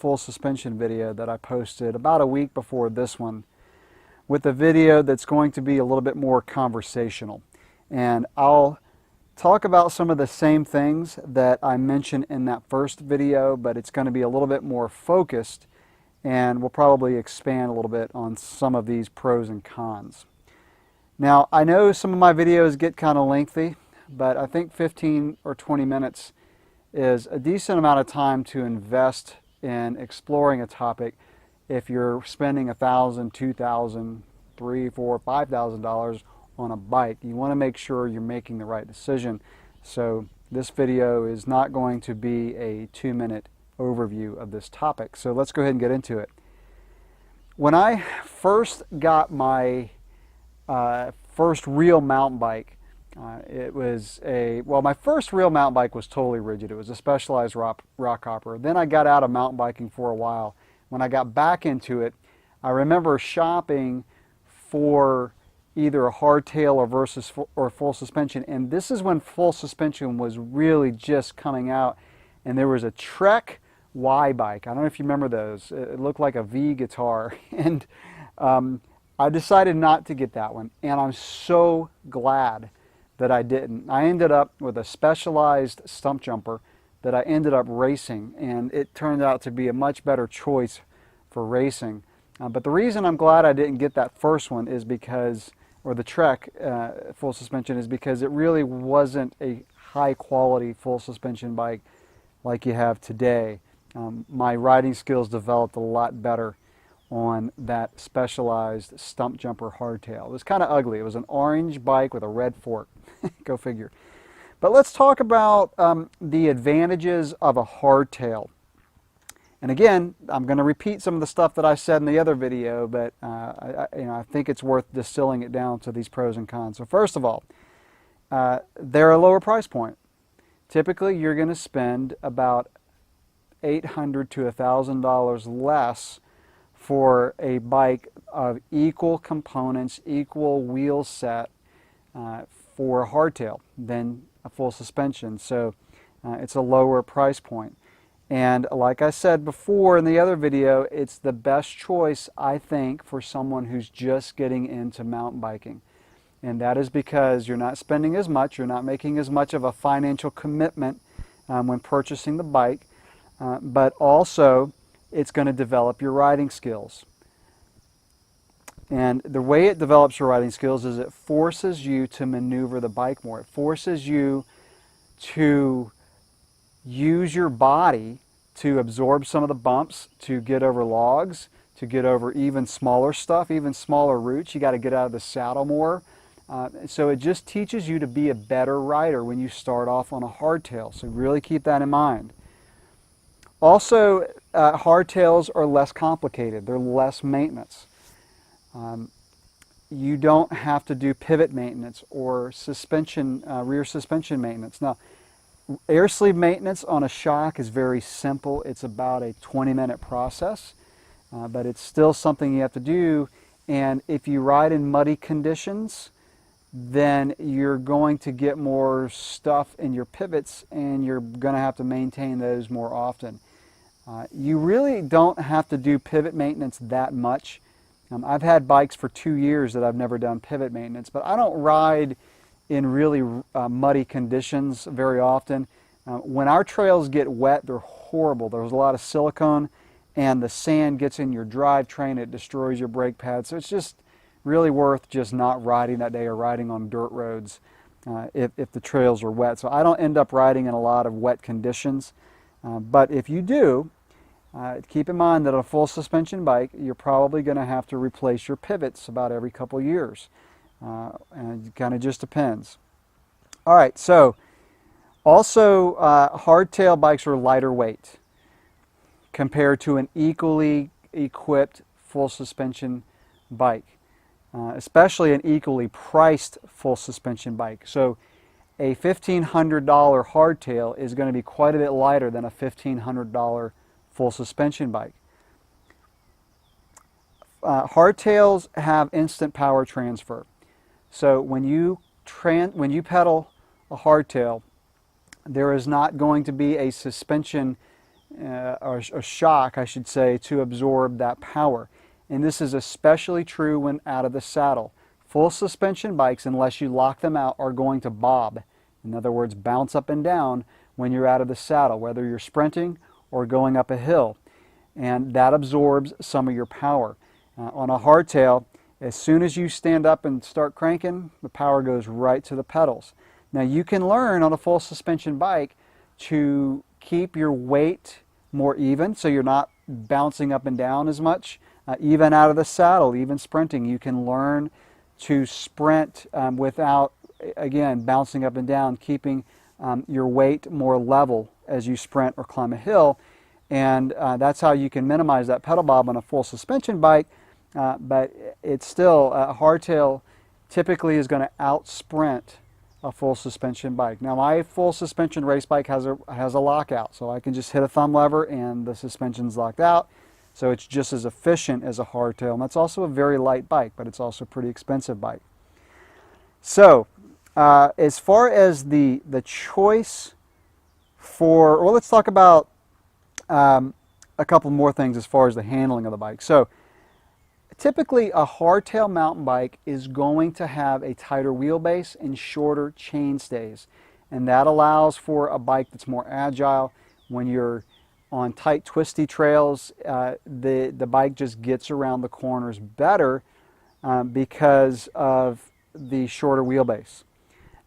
full suspension video that I posted about a week before this one, with a video that's going to be a little bit more conversational. And I'll talk about some of the same things that I mentioned in that first video, but it's going to be a little bit more focused, and we'll probably expand a little bit on some of these pros and cons. Now, I know some of my videos get kind of lengthy, but I think 15 or 20 minutes is a decent amount of time to invest in exploring a topic if you're spending $1,000, $2,000, $3,000, $4,000, $5,000 on a bike. You want to make sure you're making the right decision. So this video is not going to be a 2-minute overview of this topic. So let's go ahead and get into it. When I first got my first real mountain bike, my first real mountain bike was totally rigid. It was a Specialized rock hopper. Then I got out of mountain biking for a while. When I got back into it, I remember shopping for either a hardtail or full suspension, and this is when full suspension was really just coming out, and there was a Trek Y bike. I don't know if you remember those. It looked like a V guitar, and I decided not to get that one, and I'm so glad that I didn't. I ended up with a Specialized stump jumper that I ended up racing, and it turned out to be a much better choice for racing. But the reason I'm glad I didn't get that first one is because, or the Trek full suspension, is because it really wasn't a high quality full suspension bike like you have today. My riding skills developed a lot better on that Specialized stump jumper hardtail. It was kind of ugly. It was an orange bike with a red fork. Go figure. But let's talk about the advantages of a hardtail. And again, I'm going to repeat some of the stuff that I said in the other video, but I think it's worth distilling it down to these pros and cons. So first of all, they're a lower price point. Typically, you're going to spend about $800 to $1,000 less for a bike of equal components, equal wheel set for a hardtail than a full suspension. So it's a lower price point. And like I said before in the other video, it's the best choice, I think, for someone who's just getting into mountain biking. And that is because you're not spending as much, you're not making as much of a financial commitment when purchasing the bike, but also it's going to develop your riding skills. And the way it develops your riding skills is it forces you to maneuver the bike more. It forces you to use your body to absorb some of the bumps, to get over logs, to get over even smaller stuff, even smaller roots. You got to get out of the saddle more. So it just teaches you to be a better rider when you start off on a hardtail. So really keep that in mind. Also, hardtails are less complicated. They're less maintenance. You don't have to do pivot maintenance or suspension, rear suspension maintenance. Now, air sleeve maintenance on a shock is very simple. It's about a 20-minute process, but it's still something you have to do. And if you ride in muddy conditions, then you're going to get more stuff in your pivots, and you're going to have to maintain those more often. You really don't have to do pivot maintenance that much. I've had bikes for 2 years that I've never done pivot maintenance, but I don't ride in really muddy conditions very often. When our trails get wet, they're horrible. There's a lot of silicone, and the sand gets in your drivetrain. It destroys your brake pads. So it's just really worth just not riding that day or riding on dirt roads if the trails are wet. So I don't end up riding in a lot of wet conditions. But if you do, keep in mind that on a full suspension bike, you're probably going to have to replace your pivots about every couple years. And it kind of just depends. All right, so also hardtail bikes are lighter weight compared to an equally equipped full suspension bike, especially an equally priced full suspension bike. So a $1,500 hardtail is going to be quite a bit lighter than a $1,500 full suspension bike. Hardtails have instant power transfer. So when you pedal a hardtail, there is not going to be a suspension or shock, I should say, to absorb that power. And this is especially true when out of the saddle. Full suspension bikes, unless you lock them out, are going to bob. In other words, bounce up and down when you're out of the saddle, whether you're sprinting or going up a hill. And that absorbs some of your power. On a hardtail, as soon as you stand up and start cranking, the power goes right to the pedals. Now you can learn on a full suspension bike to keep your weight more even, so you're not bouncing up and down as much. Even out of the saddle, even sprinting, you can learn to sprint without, again, bouncing up and down, keeping your weight more level as you sprint or climb a hill. And that's how you can minimize that pedal bob on a full suspension bike. But it's still, a hardtail typically is going to out sprint a full suspension bike. Now my full suspension race bike has a lockout, so I can just hit a thumb lever and the suspension's locked out. So it's just as efficient as a hardtail. And that's also a very light bike, but it's also a pretty expensive bike. So as far as the choice for, well, let's talk about a couple more things as far as the handling of the bike. So typically a hardtail mountain bike is going to have a tighter wheelbase and shorter chain stays. And that allows for a bike that's more agile. When you're on tight, twisty trails, the bike just gets around the corners better because of the shorter wheelbase.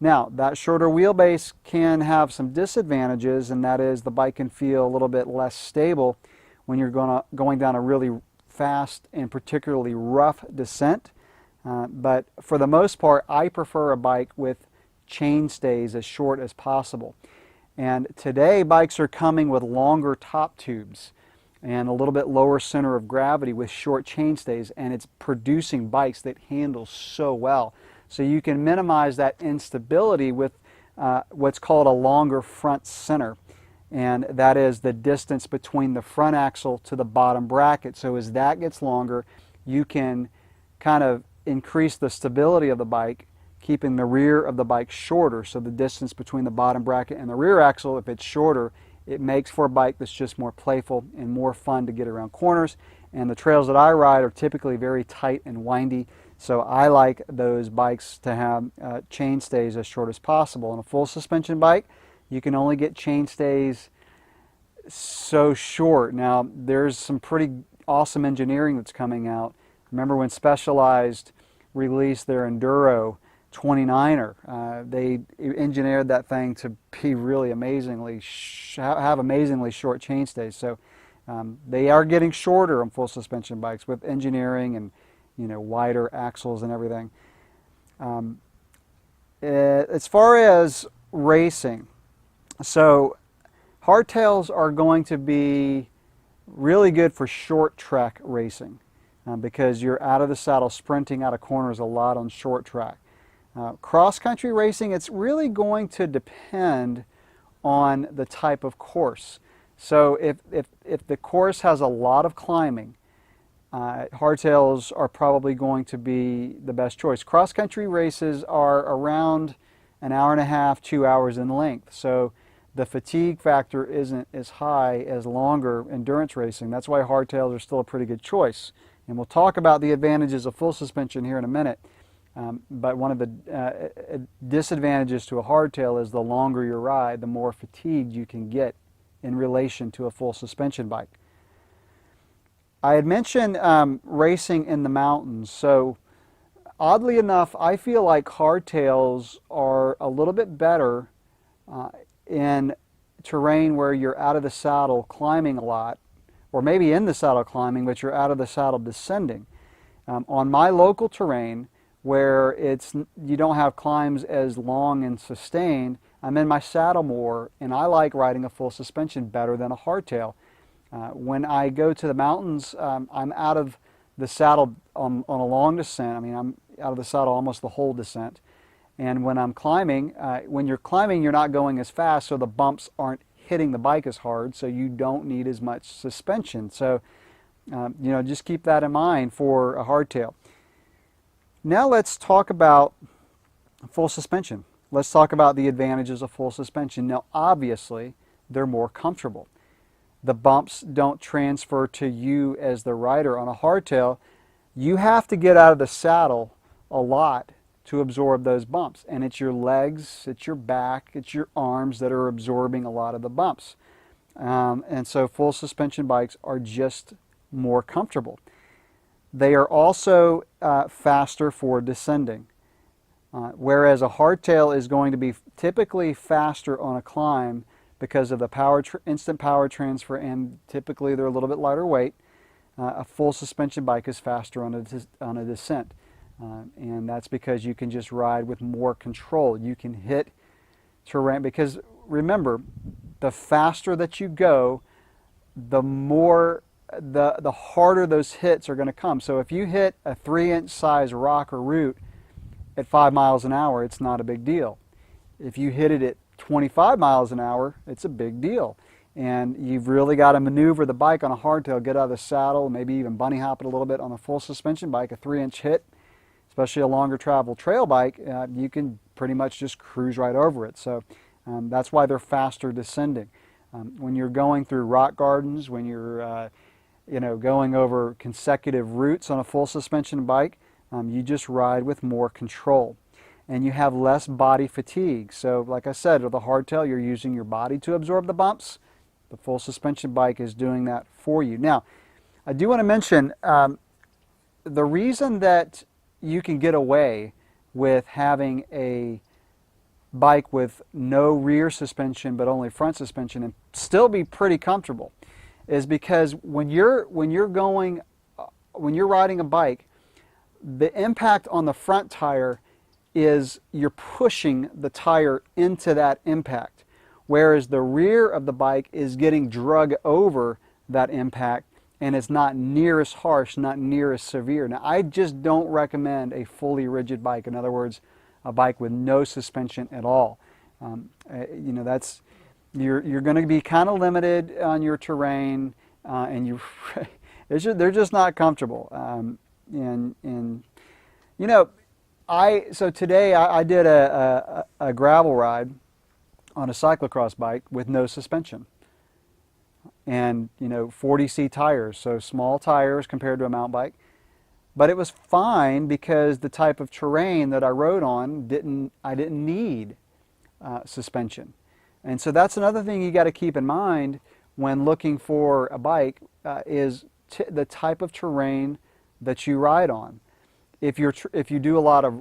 Now, that shorter wheelbase can have some disadvantages, and that is the bike can feel a little bit less stable when you're going down a really fast and particularly rough descent. But for the most part, I prefer a bike with chain stays as short as possible. And today bikes are coming with longer top tubes and a little bit lower center of gravity with short chain stays, and it's producing bikes that handle so well. So you can minimize that instability with what's called a longer front center. And that is the distance between the front axle to the bottom bracket. So as that gets longer, you can kind of increase the stability of the bike, keeping the rear of the bike shorter. So the distance between the bottom bracket and the rear axle, if it's shorter, it makes for a bike that's just more playful and more fun to get around corners. And the trails that I ride are typically very tight and windy, so I like those bikes to have chain stays as short as possible. On a full suspension bike, you can only get chain stays so short. Now, there's some pretty awesome engineering that's coming out. Remember when Specialized released their Enduro 29er? They engineered that thing to be really amazingly, have amazingly short chain stays. So they are getting shorter on full suspension bikes with engineering and, you know, wider axles and everything. As far as racing, so hardtails are going to be really good for short track racing because you're out of the saddle sprinting out of corners a lot on short track. Cross-country racing, it's really going to depend on the type of course. So if the course has a lot of climbing, hardtails are probably going to be the best choice. Cross-country races are around an hour and a half, 2 hours in length. So the fatigue factor isn't as high as longer endurance racing. That's why hardtails are still a pretty good choice. And we'll talk about the advantages of full suspension here in a minute. But one of the disadvantages to a hardtail is the longer you ride, the more fatigued you can get in relation to a full suspension bike. I had mentioned racing in the mountains. So oddly enough, I feel like hardtails are a little bit better in terrain where you're out of the saddle climbing a lot, or maybe in the saddle climbing, but you're out of the saddle descending. On my local terrain, where you don't have climbs as long and sustained, I'm in my saddle more, and I like riding a full suspension better than a hardtail. When I go to the mountains, I'm out of the saddle on a long descent. I mean, I'm out of the saddle almost the whole descent. And when I'm climbing, when you're climbing, you're not going as fast, so the bumps aren't hitting the bike as hard, so you don't need as much suspension. So, you know, just keep that in mind for a hardtail. Now let's talk about full suspension. Let's talk about the advantages of full suspension. Now, obviously, they're more comfortable. the bumps don't transfer to you as the rider. On a hardtail, you have to get out of the saddle a lot to absorb those bumps. And it's your legs, it's your back, it's your arms that are absorbing a lot of the bumps. And so full suspension bikes are just more comfortable. They are also faster for descending. Whereas a hardtail is going to be typically faster on a climb because of the instant power transfer, and typically they're a little bit lighter weight. A full suspension bike is faster on a descent. And that's because you can just ride with more control. You can hit terrain, because remember, the faster that you go, the harder those hits are going to come. So if you hit a 3-inch size rock or root at 5 miles an hour, it's not a big deal. If you hit it at 25 miles an hour, it's a big deal. And you've really got to maneuver the bike on a hardtail, get out of the saddle, maybe even bunny hop it a little bit. On a full suspension bike, a 3-inch hit, especially a longer travel trail bike, you can pretty much just cruise right over it. So that's why they're faster descending. When you're going through rock gardens, when you're going over consecutive routes on a full suspension bike, you just ride with more control. And you have less body fatigue. So like I said, with a hardtail, you're using your body to absorb the bumps. The full suspension bike is doing that for you. Now, I do want to mention the reason that you can get away with having a bike with no rear suspension but only front suspension and still be pretty comfortable is because when you're riding a bike, the impact on the front tire is you're pushing the tire into that impact, whereas the rear of the bike is getting drug over that impact, and it's not near as harsh, not near as severe. Now, I just don't recommend a fully rigid bike. In other words, a bike with no suspension at all. That's you're going to be kind of limited on your terrain, and they're just not comfortable. So today I did a gravel ride on a cyclocross bike with no suspension. And 40C tires, so small tires compared to a mountain bike. But it was fine because the type of terrain that I rode on I didn't need suspension. And so that's another thing you got to keep in mind when looking for a bike is the type of terrain that you ride on. If you do a lot of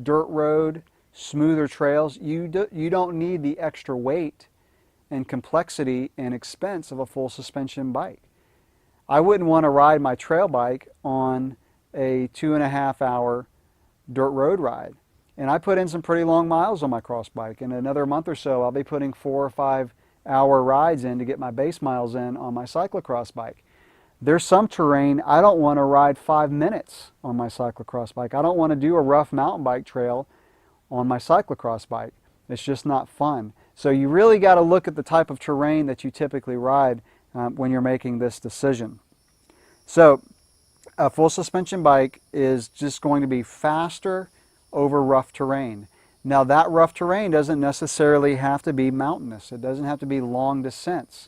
dirt road, smoother trails, you don't need the extra weight and complexity and expense of a full suspension bike. I wouldn't want to ride my trail bike on a 2.5-hour dirt road ride. And I put in some pretty long miles on my cross bike. In another month or so, I'll be putting 4 or 5 hour rides in to get my base miles in on my cyclocross bike. There's some terrain I don't want to ride 5 minutes on my cyclocross bike. I don't want to do a rough mountain bike trail on my cyclocross bike. It's just not fun. So you really got to look at the type of terrain that you typically ride when you're making this decision. So a full suspension bike is just going to be faster over rough terrain. Now that rough terrain doesn't necessarily have to be mountainous. It doesn't have to be long descents.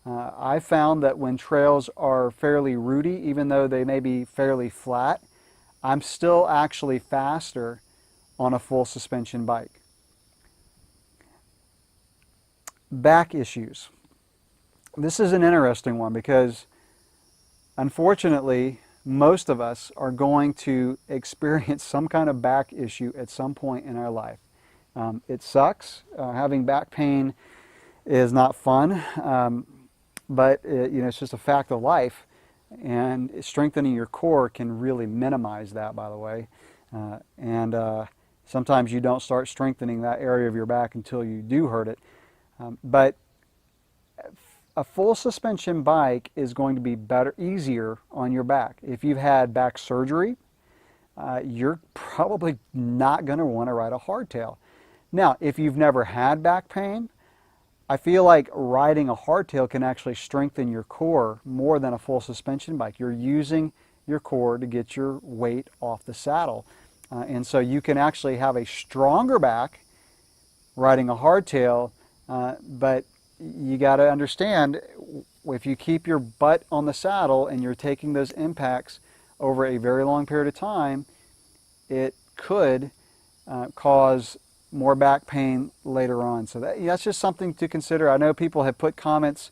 I found that when trails are fairly rooty, even though they may be fairly flat, I'm still actually faster on a full suspension bike. Back issues. This is an interesting one because unfortunately most of us are going to experience some kind of back issue at some point in our life. It sucks. Having back pain is not fun, but it's just a fact of life, and strengthening your core can really minimize that, by the way. Sometimes you don't start strengthening that area of your back until you do hurt it. But a full suspension bike is going to be easier on your back. If you've had back surgery, you're probably not going to want to ride a hardtail. Now, if you've never had back pain, I feel like riding a hardtail can actually strengthen your core more than a full suspension bike. You're using your core to get your weight off the saddle. And so you can actually have a stronger back riding a hardtail, but you got to understand, if you keep your butt on the saddle and you're taking those impacts over a very long period of time, it could cause more back pain later on. So that's just something to consider. I know people have put comments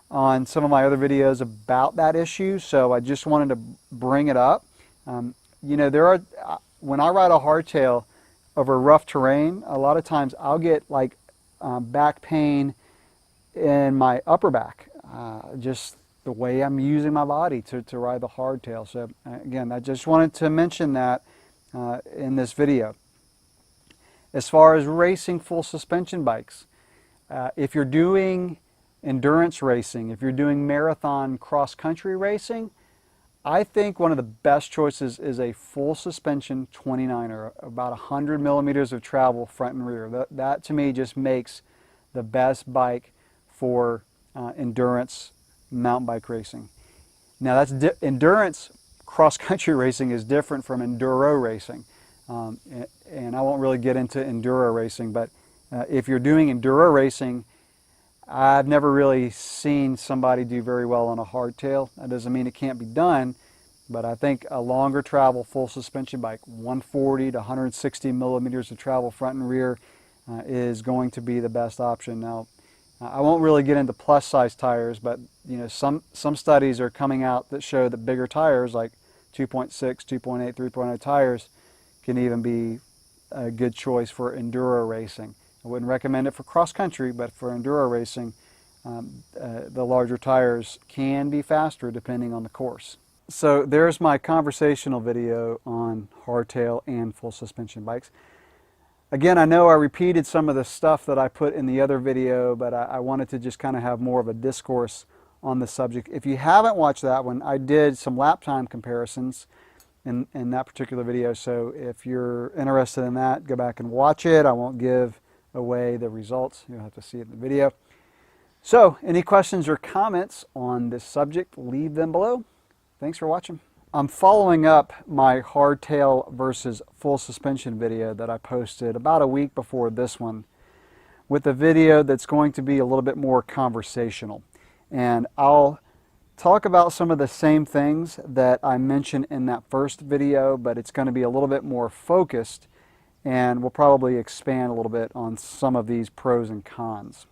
on some of my other videos about that issue, so I just wanted to bring it up. You know, when I ride a hardtail over rough terrain, a lot of times I'll get like back pain in my upper back, just the way I'm using my body to ride the hardtail. So again, I just wanted to mention that in this video. As far as racing full suspension bikes, if you're doing endurance racing, if you're doing marathon cross-country racing, I think one of the best choices is a full suspension 29er, about 100 millimeters of travel front and rear. That to me just makes the best bike for endurance mountain bike racing. Now endurance cross-country racing is different from enduro racing. And I won't really get into enduro racing, but if you're doing enduro racing, I've never really seen somebody do very well on a hardtail. That doesn't mean it can't be done, but I think a longer travel full suspension bike, 140 to 160 millimeters of travel front and rear, is going to be the best option. Now, I won't really get into plus size tires, but you know, some studies are coming out that show that bigger tires like 2.6, 2.8, 3.0 tires can even be a good choice for enduro racing. I wouldn't recommend it for cross country, but for enduro racing, the larger tires can be faster depending on the course. So there's my conversational video on hardtail and full suspension bikes. Again, I know I repeated some of the stuff that I put in the other video, but I wanted to just kind of have more of a discourse on the subject. If you haven't watched that one, I did some lap time comparisons in that particular video. So if you're interested in that, go back and watch it. I won't give away the results. You'll have to see it in the video. So any questions or comments on this subject, leave them below. Thanks for watching. I'm following up my hardtail versus full suspension video that I posted about a week before this one with a video that's going to be a little bit more conversational. And I'll talk about some of the same things that I mentioned in that first video, but it's going to be a little bit more focused, and we'll probably expand a little bit on some of these pros and cons.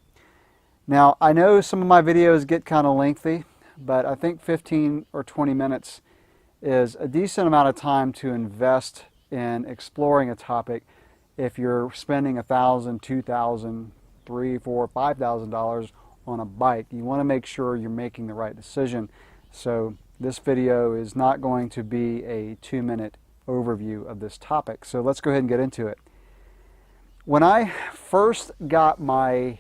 Now, I know some of my videos get kind of lengthy, but I think 15 or 20 minutes is a decent amount of time to invest in exploring a topic if you're spending $1,000, $2,000, $3,000, $4,000, $5,000 on a bike. You want to make sure you're making the right decision. So this video is not going to be a 2-minute overview of this topic. So let's go ahead and get into it. When I first got my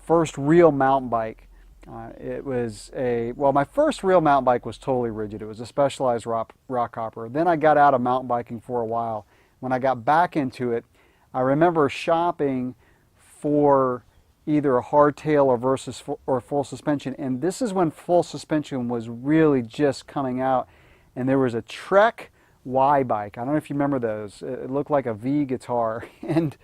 first real mountain bike, my first real mountain bike was totally rigid. It was a Specialized rock hopper. Then I got out of mountain biking for a while. When I got back into it, I remember shopping for either a hardtail or full suspension, and this is when full suspension was really just coming out, and there was a Trek Y bike. I don't know if you remember those. It looked like a V guitar, and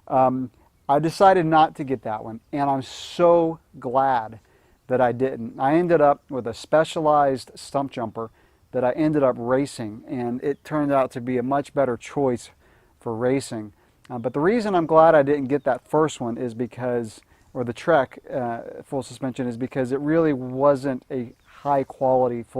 I decided not to get that one, and I'm so glad that I didn't. I ended up with a Specialized stump jumper that I ended up racing, and it turned out to be a much better choice for racing. But the reason I'm glad I didn't get that first one is because, or the Trek full suspension, is because it really wasn't a high quality full